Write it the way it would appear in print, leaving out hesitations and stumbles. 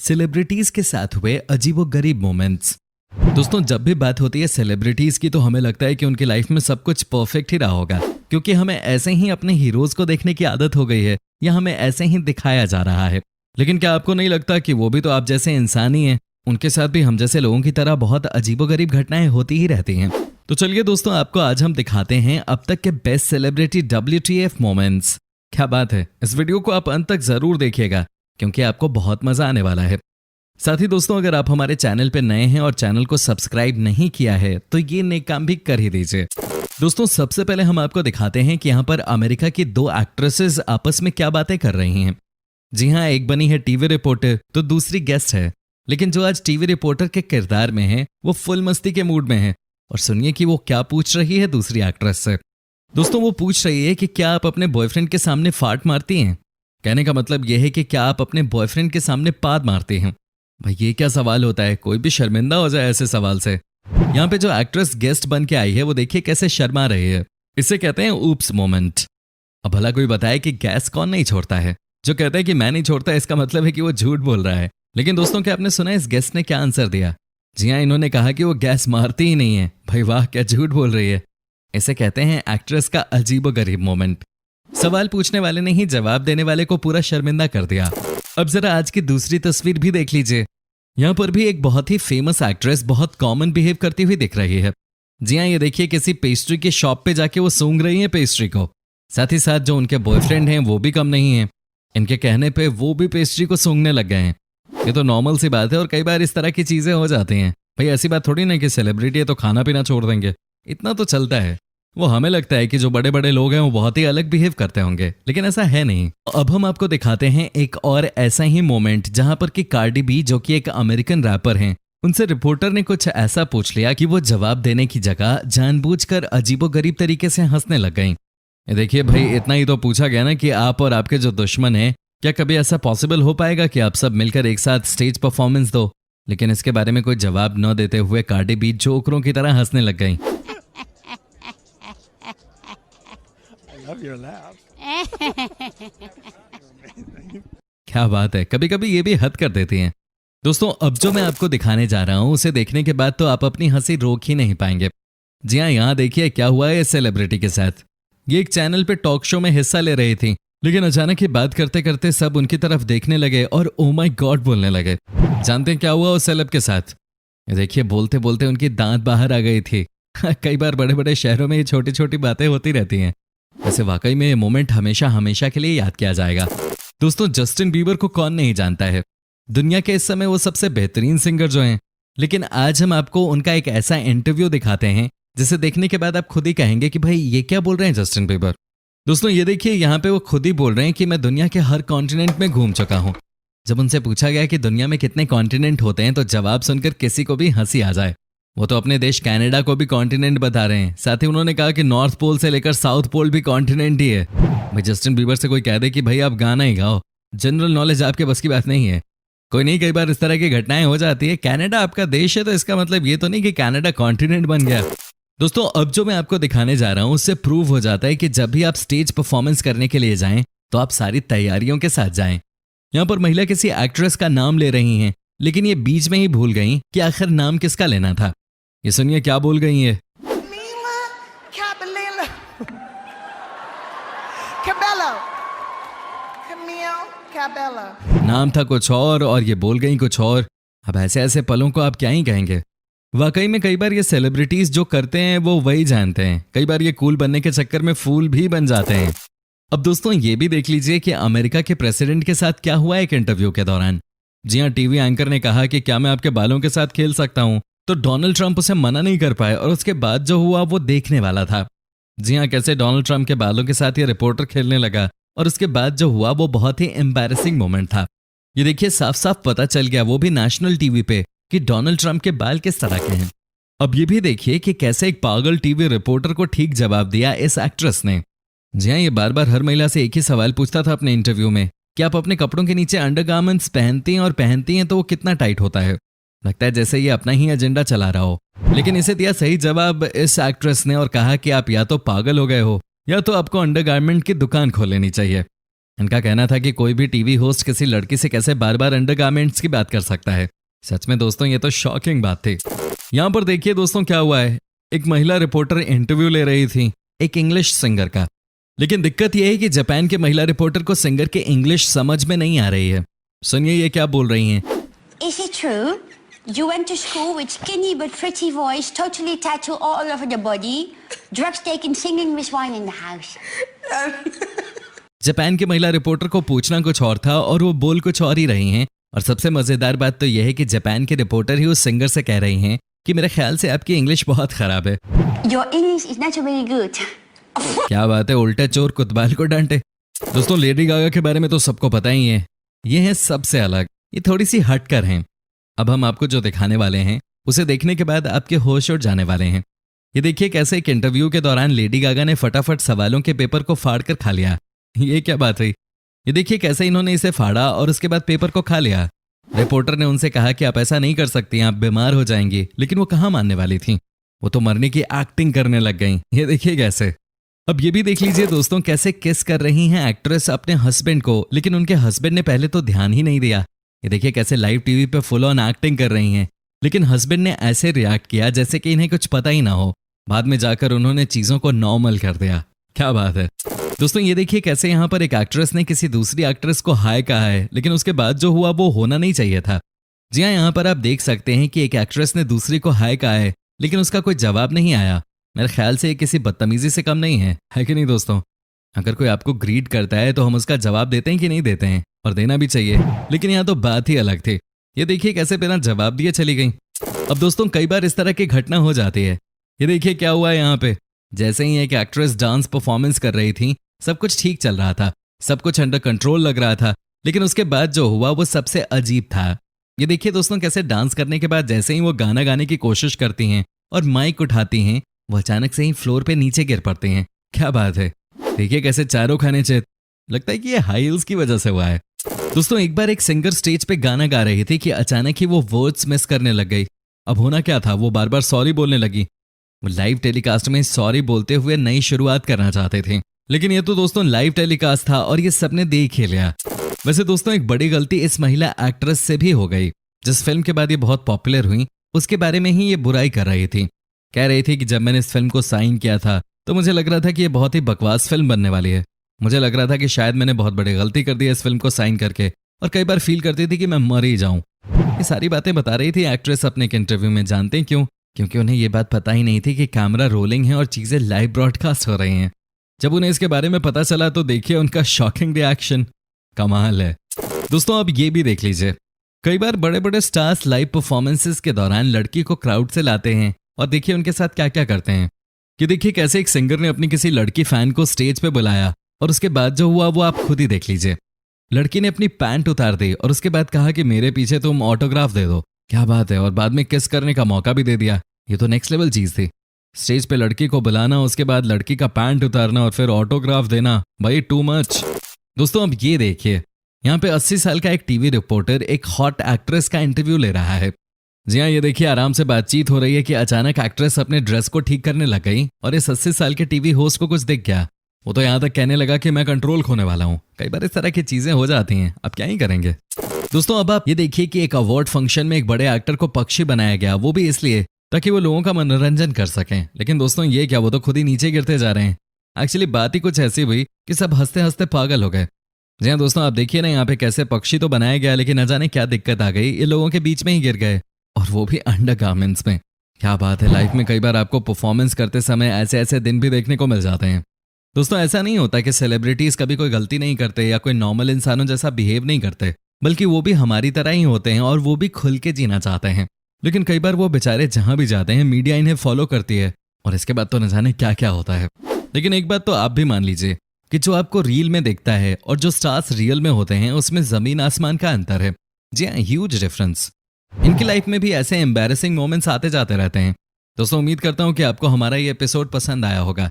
Celebrities के साथ हुए अजीबोगरीब मोमेंट्स। दोस्तों, जब भी बात होती है सेलिब्रिटीज की तो हमें लगता है कि उनकी लाइफ में सब कुछ परफेक्ट ही रहा होगा, क्योंकि हमें ऐसे ही अपने हीरोज को देखने की आदत हो गई है या हमें ऐसे ही दिखाया जा रहा है। लेकिन क्या आपको नहीं लगता कि वो भी तो आप जैसे इंसान ही हैं? उनके साथ भी हम जैसे लोगों की तरह बहुत अजीबोगरीब घटनाएं होती ही रहती हैं। तो चलिए दोस्तों, आपको आज हम दिखाते हैं अब तक के बेस्ट सेलिब्रिटी WTF मोमेंट्स। क्या बात है, इस वीडियो को आप अंत तक जरूर देखिएगा क्योंकि आपको बहुत मजा आने वाला है। साथ ही दोस्तों, अगर आप हमारे चैनल पर नए हैं और चैनल को सब्सक्राइब नहीं किया है तो ये नेक काम भी कर ही दीजिए। दोस्तों, सबसे पहले हम आपको दिखाते हैं कि यहाँ पर अमेरिका की दो एक्ट्रेसेस आपस में क्या बातें कर रही हैं। जी हाँ, एक बनी है टीवी रिपोर्टर तो दूसरी गेस्ट है। लेकिन जो आज टीवी रिपोर्टर के किरदार में है वो फुल मस्ती के मूड में है। और सुनिए कि वो क्या पूछ रही है दूसरी एक्ट्रेस से। दोस्तों, वो पूछ रही है कि क्या आप अपने बॉयफ्रेंड के सामने फाट मारती हैं। कहने का मतलब यह है कि क्या आप अपने बॉयफ्रेंड के सामने पाद मारती हैं। भाई, ये क्या सवाल होता है, कोई भी शर्मिंदा हो जाए ऐसे सवाल से। यहाँ पे जो एक्ट्रेस गेस्ट बन के आई है वो देखिए कैसे शर्मा रही है। इसे कहते हैं ऊप्स मोमेंट। अब भला कोई बताए कि गैस कौन नहीं छोड़ता है? जो कहता है कि मैं नहीं छोड़ता इसका मतलब है कि वो झूठ बोल रहा है। लेकिन दोस्तों, क्या आपने सुना इस गेस्ट ने क्या आंसर दिया? जी हाँ, इन्होंने कहा कि वो गैस मारती ही नहीं है। भाई वाह, क्या झूठ बोल रही है। इसे कहते हैं एक्ट्रेस का अजीबोगरीब मोमेंट। सवाल पूछने वाले ने ही जवाब देने वाले को पूरा शर्मिंदा कर दिया। अब जरा आज की दूसरी तस्वीर भी देख लीजिए। यहाँ पर भी एक बहुत ही फेमस एक्ट्रेस बहुत कॉमन बिहेव करती हुई दिख रही है। जी हाँ, ये देखिए किसी पेस्ट्री की शॉप पे जाके वो सूंघ रही है पेस्ट्री को। साथ ही साथ जो उनके बॉयफ्रेंड हैं वो भी कम नहीं है। इनके कहने पे वो भी पेस्ट्री को सूंघने लग गए हैं। ये तो नॉर्मल सी बात है और कई बार इस तरह की चीजें हो जाती हैं। भाई, ऐसी बात थोड़ी ना कि सेलिब्रिटी है तो खाना पीना छोड़ देंगे, इतना तो चलता है। वो हमें लगता है कि जो बड़े बड़े लोग हैं वो बहुत ही अलग बिहेव करते होंगे, लेकिन ऐसा है नहीं। अब हम आपको दिखाते हैं एक और ऐसा ही मोमेंट जहां पर कि कार्डी बी, जो कि एक अमेरिकन रैपर हैं, उनसे रिपोर्टर ने कुछ ऐसा पूछ लिया कि वो जवाब देने की जगह जानबूझकर अजीबोगरीब तरीके से हंसने लग गई। देखिए भाई, इतना ही तो पूछा गया ना कि आप और आपके जो दुश्मन हैं, क्या कभी ऐसा पॉसिबल हो पाएगा कि आप सब मिलकर एक साथ स्टेज परफॉर्मेंस दो? लेकिन इसके बारे में कोई जवाब न देते हुए कार्डी बी जोकरों की तरह हंसने लग गई। क्या बात है, कभी कभी ये भी हद कर देती हैं। दोस्तों, अब जो मैं आपको दिखाने जा रहा हूं उसे देखने के बाद तो आप अपनी हंसी रोक ही नहीं पाएंगे। जी हाँ, यहाँ देखिए क्या हुआ है इस सेलिब्रिटी के साथ। ये एक चैनल पे टॉक शो में हिस्सा ले रही थी, लेकिन अचानक ही बात करते करते सब उनकी तरफ देखने लगे और ओ माय गॉड बोलने लगे। जानते हैं क्या हुआ उस सेलेब के साथ? ये देखिए, बोलते बोलते उनकी दांत बाहर आ गई थी। कई बार बड़े बड़े शहरों में ये छोटी छोटी बातें होती रहती हैं। वैसे वाकई में ये मोमेंट हमेशा हमेशा के लिए याद किया जाएगा। दोस्तों, जस्टिन बीबर को कौन नहीं जानता है? दुनिया के इस समय वो सबसे बेहतरीन सिंगर जो हैं। लेकिन आज हम आपको उनका एक ऐसा इंटरव्यू दिखाते हैं जिसे देखने के बाद आप खुद ही कहेंगे कि भाई ये क्या बोल रहे हैं जस्टिन बीबर। दोस्तों, ये देखिए, यहाँ पे वो खुद ही बोल रहे हैं कि मैं दुनिया के हर कॉन्टिनेंट में घूम चुका हूँ। जब उनसे पूछा गया कि दुनिया में कितने कॉन्टिनेंट होते हैं तो जवाब सुनकर किसी को भी हंसी आ जाए। वो तो अपने देश कनाडा को भी कॉन्टिनेंट बता रहे हैं। साथ ही उन्होंने कहा कि नॉर्थ पोल से लेकर साउथ पोल भी कॉन्टिनेंट ही है। भाई, जस्टिन बीबर से कोई कह दे कि भाई आप गाना ही गाओ, जनरल नॉलेज आपके बस की बात नहीं है। कोई नहीं, कई बार इस तरह की घटनाएं हो जाती है। कनाडा आपका देश है तो इसका मतलब ये तो नहीं कि कनाडा कॉन्टिनेंट बन गया। दोस्तों, अब जो मैं आपको दिखाने जा रहा हूं उससे प्रूव हो जाता है कि जब भी आप स्टेज परफॉर्मेंस करने के लिए जाएं तो आप सारी तैयारियों के साथ जाएं। यहाँ पर महिला किसी एक्ट्रेस का नाम ले रही हैं, लेकिन ये बीच में ही भूल गई कि आखिर नाम किसका लेना था। ये सुनिए क्या बोल गई है। नाम था कुछ और ये बोल गई कुछ और। अब ऐसे ऐसे पलों को आप क्या ही कहेंगे। वाकई में कई बार ये सेलिब्रिटीज जो करते हैं वो वही जानते हैं। कई बार ये कूल बनने के चक्कर में फूल भी बन जाते हैं। अब दोस्तों, ये भी देख लीजिए कि अमेरिका के प्रेसिडेंट के साथ क्या हुआ एक इंटरव्यू के दौरान। जी हाँ, टीवी एंकर ने कहा कि क्या मैं आपके बालों के साथ खेल सकता हूँ, तो डोनाल्ड ट्रंप उसे मना नहीं कर पाए और उसके बाद जो हुआ वो देखने वाला था। जी हाँ, कैसे डोनाल्ड ट्रंप के बालों के साथ ये रिपोर्टर खेलने लगा और उसके बाद जो हुआ वो बहुत ही एम्बैरेसिंग मोमेंट था। ये देखिए, साफ साफ पता चल गया, वो भी नेशनल टीवी पे, कि डोनाल्ड ट्रंप के बाल किस तरह के हैं। अब ये भी देखिए कि कैसे एक पागल टीवी रिपोर्टर को ठीक जवाब दिया इस एक्ट्रेस ने। जी हाँ, ये बार बार हर महिला से एक ही सवाल पूछता था अपने इंटरव्यू में कि आप अपने कपड़ों के नीचे अंडरगारमेंट्स पहनती हैं और पहनती हैं तो वो कितना टाइट होता है। लगता है जैसे ये अपना ही एजेंडा चला रहा हो। लेकिन इसे दिया सही जवाब इस एक्ट्रेस ने और कहा कि आप या तो पागल हो गए हो या तो आपको अंडरगारमेंट की दुकान खोल लेनी चाहिए। इनका कहना था कि कोई भी टीवी होस्ट किसी लड़की से कैसे बार बार अंडरगारमेंट्स की बात कर सकता है। सच में दोस्तों ये तो शॉकिंग बात थी। यहाँ पर देखिए दोस्तों क्या हुआ है, एक महिला रिपोर्टर इंटरव्यू ले रही थी एक इंग्लिश सिंगर का, लेकिन दिक्कत यह है कि जापान के महिला रिपोर्टर को सिंगर के इंग्लिश समझ में नहीं आ रही है। सुनिए ये क्या बोल रही हैं। Is it true? You went to school with skinny but pretty voice, totally tattooed all over the body, drugs taken, singing with wine in the house. Japan की महिला रिपोर्टर को पूछना कुछ और था और वो बोल कुछ और ही रही हैं। और सबसे मजेदार बात तो यह है कि जापान के रिपोर्टर ही उस सिंगर से कह रही हैं कि मेरे ख्याल से आपकी इंग्लिश बहुत खराब है। Your English is not very good. क्या बात है, उल्टा चोर कुतबाल को डांटे। दोस्तों लेडी गागा के बारे में तो सबको पता ही है, ये है सबसे अलग, ये थोड़ी सी हटकर हैं। अब हम आपको जो दिखाने वाले हैं उसे देखने के बाद आपके होश उड़ जाने वाले हैं। ये देखिए कैसे एक इंटरव्यू के दौरान लेडी गागा ने फटाफट सवालों के पेपर को फाड़ कर खा लिया। ये क्या बात हुई। ये देखिए कैसे इन्होंने इसे फाड़ा और उसके बाद पेपर को खा लिया। रिपोर्टर ने उनसे कहा कि आप ऐसा नहीं कर सकती, आप बीमार हो जाएंगी, लेकिन वो कहाँ मानने वाली थी, वो तो मरने की एक्टिंग करने लग गई। ये देखिए कैसे। अब ये भी देख लीजिए दोस्तों कैसे किस कर रही हैं एक्ट्रेस अपने हस्बैंड को, लेकिन उनके हस्बैंड ने पहले तो ध्यान ही नहीं दिया। ये देखिए कैसे लाइव टीवी पे फुल ऑन एक्टिंग कर रही हैं, लेकिन हस्बैंड ने ऐसे रिएक्ट किया जैसे कि इन्हें कुछ पता ही ना हो। बाद में जाकर उन्होंने चीजों को नॉर्मल कर दिया। क्या बात है दोस्तों। ये देखिए कैसे यहाँ पर एक एक्ट्रेस ने किसी दूसरी एक्ट्रेस को हाय कहा है, लेकिन उसके बाद जो हुआ वो होना नहीं चाहिए था। जी हाँ, यहाँ पर आप देख सकते हैं कि एक एक्ट्रेस ने दूसरी को हाय कहा है, लेकिन उसका कोई जवाब नहीं आया। मेरे ख्याल से ये किसी बदतमीजी से कम नहीं है कि नहीं दोस्तों। अगर कोई आपको ग्रीट करता है तो हम उसका जवाब देते हैं कि नहीं देते हैं, और देना भी चाहिए, लेकिन यहाँ तो बात ही अलग थी। ये देखिए कैसे बिना जवाब दिए चली गई। अब दोस्तों कई बार इस तरह की घटना हो जाती है। ये देखिए क्या हुआ है यहाँ पे। जैसे ही एक एक्ट्रेस डांस परफॉर्मेंस कर रही थी, सब कुछ ठीक चल रहा था, सब कुछ अंडर कंट्रोल लग रहा था, लेकिन उसके बाद जो हुआ वो सबसे अजीब था। ये देखिए दोस्तों कैसे डांस करने के बाद जैसे ही वो गाना गाने की कोशिश करती हैं और माइक उठाती हैं, वो अचानक से ही फ्लोर पे नीचे गिर पड़ते हैं। क्या बात है। देखिए कैसे चारों खाने चेत। लगता है कि ये हाई हील्स की वजह से हुआ है। दोस्तों एक बार एक सिंगर स्टेज पे गाना गा रही थी कि अचानक ही वो वर्ड्स मिस करने लग गई। अब होना क्या था, वो बार बार सॉरी बोलने लगी। वो लाइव टेलीकास्ट में सॉरी बोलते हुए नई शुरुआत करना चाहते थे, लेकिन ये तो दोस्तों लाइव टेलीकास्ट था और ये सबने देख ही लिया। वैसे दोस्तों एक बड़ी गलती इस महिला एक्ट्रेस से भी हो गई। जिस फिल्म के बाद ये बहुत पॉपुलर हुई उसके बारे में ही ये बुराई कर रही थी। कह रही थी कि जब मैंने इस फिल्म को साइन किया था तो मुझे लग रहा था कि ये बहुत ही बकवास फिल्म बनने वाली है। मुझे लग रहा था कि शायद मैंने बहुत बड़ी गलती कर दी है इस फिल्म को साइन करके, और कई बार फील करती थी कि मैं मर ही जाऊं। ये सारी बातें बता रही थी एक्ट्रेस अपने एक इंटरव्यू में। जानते हैं क्यों? क्योंकि उन्हें ये बात पता ही नहीं थी कि कैमरा रोलिंग है और चीजें लाइव ब्रॉडकास्ट हो रही हैं। जब उन्हें इसके बारे में पता चला तो देखिए उनका शॉकिंग रिएक्शन। कमाल है दोस्तों। अब ये भी देख लीजिए, कई बार बड़े बड़े स्टार्स लाइव परफॉर्मेंसेस के दौरान लड़की को क्राउड से लाते हैं और देखिए उनके साथ क्या क्या करते हैं। कि देखिए कैसे एक सिंगर ने अपनी किसी लड़की फैन को स्टेज पे बुलाया और उसके बाद जो हुआ वो आप खुद ही देख लीजिए। लड़की ने अपनी पैंट उतार दी और उसके बाद कहा कि मेरे पीछे तुम ऑटोग्राफ दे दो। क्या बात है। और बाद में किस करने का मौका भी दे दिया। ये तो नेक्स्ट लेवल चीज थी। स्टेज पे लड़की को बुलाना, उसके बाद लड़की का पैंट उतारना और फिर ऑटोग्राफ देना, भाई टू मच। दोस्तों अब ये देखिए, यहाँ पे 80 साल का एक टीवी रिपोर्टर एक हॉट एक्ट्रेस का इंटरव्यू ले रहा है। जी हाँ, ये देखिए आराम से बातचीत हो रही है कि अचानक एक्ट्रेस अपने ड्रेस को ठीक करने लग गई और इस 80 साल के टीवी होस्ट को कुछ दिख गया। वो तो यहाँ तक कहने लगा कि मैं कंट्रोल खोने वाला हूँ। कई बार इस तरह की चीजें हो जाती हैं, अब क्या ही करेंगे। दोस्तों अब आप ये देखिए कि एक अवार्ड फंक्शन में एक बड़े एक्टर को पक्षी बनाया गया, वो भी इसलिए ताकि वो लोगों का मनोरंजन कर सकें। लेकिन दोस्तों ये क्या, वो तो खुद ही नीचे गिरते जा रहे हैं। एक्चुअली बात ही कुछ ऐसी हुई कि सब हंसते हंसते पागल हो गए। जी हाँ दोस्तों, आप देखिए ना यहाँ पे कैसे पक्षी तो बनाया गया, लेकिन न जाने क्या दिक्कत आ गई, ये लोगों के बीच में ही गिर गए, और वो भी अंडरगारमेंट्स में। क्या बात है। लाइफ में कई बार आपको परफॉर्मेंस करते समय ऐसे ऐसे दिन भी देखने को मिल जाते हैं। दोस्तों ऐसा नहीं होता कि सेलिब्रिटीज कभी कोई गलती नहीं करते या कोई नॉर्मल इंसानों जैसा बिहेव नहीं करते, बल्कि वो भी हमारी तरह ही होते हैं और वो भी खुल के जीना चाहते हैं। लेकिन कई बार वो बेचारे जहां भी जाते हैं मीडिया इन्हें फॉलो करती है और इसके बाद तो न जाने क्या क्या होता है। लेकिन एक बात तो आप भी मान लीजिए कि जो आपको रील में दिखता है और जो स्टार्स रियल में होते हैं उसमें जमीन आसमान का अंतर है। जी हाँ, ह्यूज डिफरेंस। इनकी लाइफ में भी ऐसे एम्बैरेसिंग मोमेंट्स आते जाते रहते हैं। दोस्तों उम्मीद करता हूं कि आपको हमारा ये एपिसोड पसंद आया होगा।